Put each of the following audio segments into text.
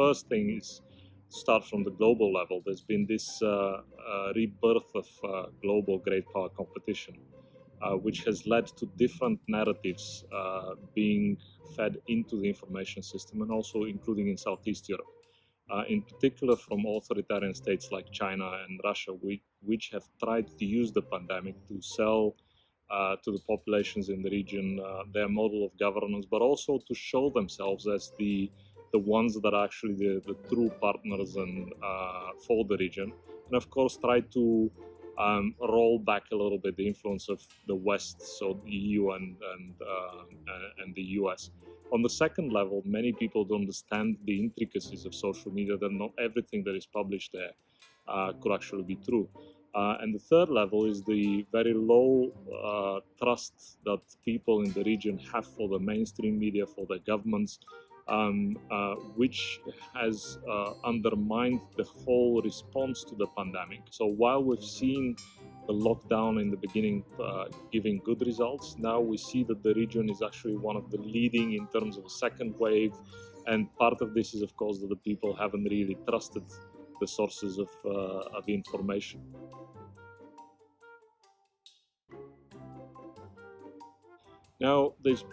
first thing is start from the global level. There's been this rebirth of global great power competition, which has led to different narratives being fed into the information system, and also including in Southeast Europe. In particular from authoritarian states like China and Russia, which have tried to use the pandemic to sell to the populations in the region their model of governance, but also to show themselves as the ones that are actually the true partners and for the region, and of course try to roll back a little bit the influence of the West, so the EU and the US. On the second level, many people don't understand the intricacies of social media, that not everything that is published there could actually be true. And the third level is the very low trust that people in the region have for the mainstream media, for their governments, which has undermined the whole response to the pandemic. So while we've seen the lockdown in the beginning giving good results, now we see that the region is actually one of the leading in terms of a second wave, and part of this is of course that the people haven't really trusted the sources of information. Now, this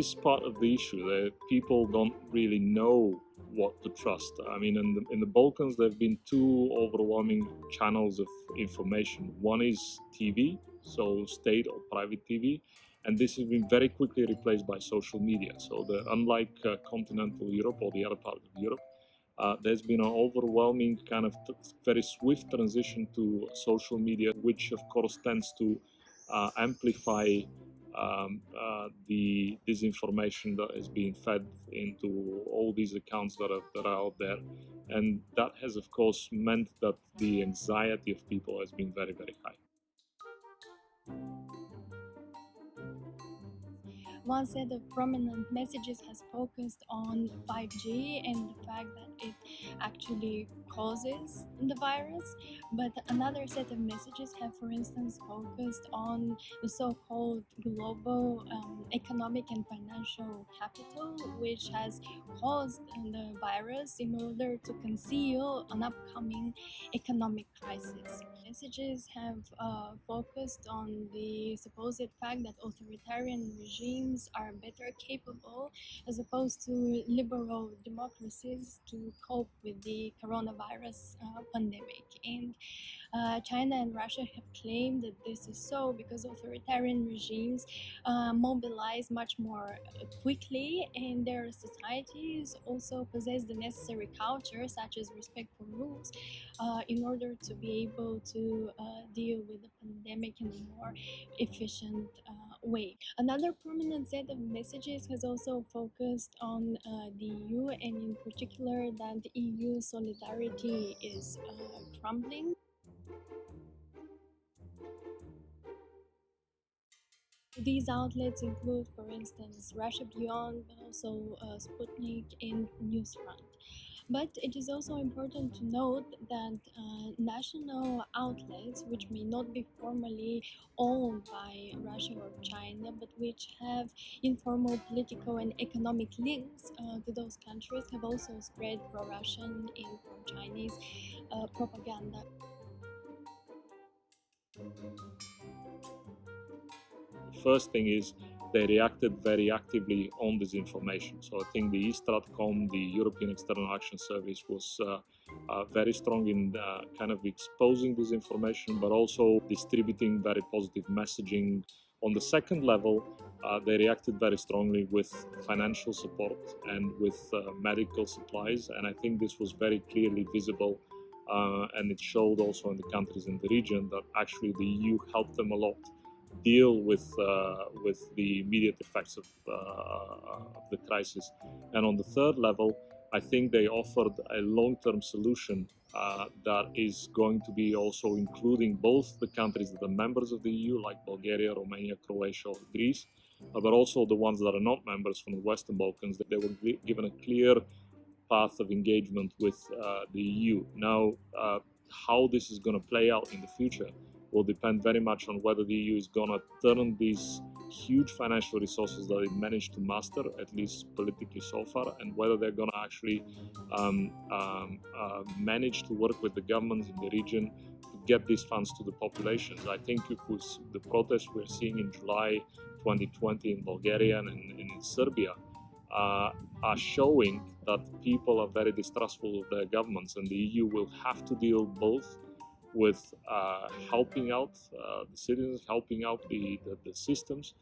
is part of the issue, that people don't really know what to trust. I mean, in the Balkans, there have been two overwhelming channels of information. One is TV, so state or private TV, and this has been very quickly replaced by social media. So unlike continental Europe or the other part of Europe, there's been an overwhelming kind of very swift transition to social media, which of course tends to amplify the disinformation that is being fed into all these accounts that are out there, and that has of course meant that the anxiety of people has been very, very high. One set of prominent messages has focused on 5G and the fact that it actually causes the virus, but another set of messages have, for instance, focused on the so-called global economic and financial capital, which has caused the virus in order to conceal an upcoming economic crisis. Messages have focused on the supposed fact that authoritarian regimes are better capable, as opposed to liberal democracies, to cope with the coronavirus pandemic. And China and Russia have claimed that this is so because authoritarian regimes mobilize much more quickly, and their societies also possess the necessary culture, such as respect for rules, in order to be able to deal with the pandemic in a more efficient way. Another prominent set of messages has also focused on the EU, and in particular that the EU solidarity is crumbling. These outlets include, for instance, Russia Beyond, but also Sputnik and Newsfront. But it is also important to note that national outlets, which may not be formally owned by Russia or China, but which have informal political and economic links to those countries, have also spread pro-Russian and pro-Chinese propaganda. First thing is they reacted very actively on disinformation. So I think the Stratcom, the European External Action Service, was very strong in kind of exposing disinformation, but also distributing very positive messaging. On the second level, they reacted very strongly with financial support and with medical supplies, and I think this was very clearly visible, and it showed also in the countries in the region that actually the EU helped them a lot deal with the immediate effects of the crisis. And on the third level, I think they offered a long-term solution that is going to be also including both the countries that are members of the EU, like Bulgaria, Romania, Croatia, or Greece, but also the ones that are not members from the Western Balkans. They were given a clear path of engagement with the EU. Now, how this is going to play out in the future will depend very much on whether the EU is going to turn these huge financial resources that they managed to master, at least politically so far, and whether they're going to actually manage to work with the governments in the region to get these funds to the populations. I think if the protests we're seeing in July 2020 in Bulgaria and in Serbia are showing that people are very distrustful of their governments, and the EU will have to deal both with helping out the citizens, helping out the systems,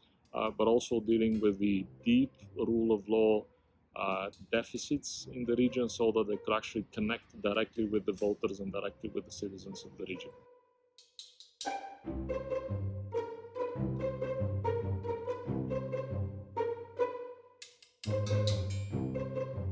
but also dealing with the deep rule of law deficits in the region so that they could actually connect directly with the voters and directly with the citizens of the region.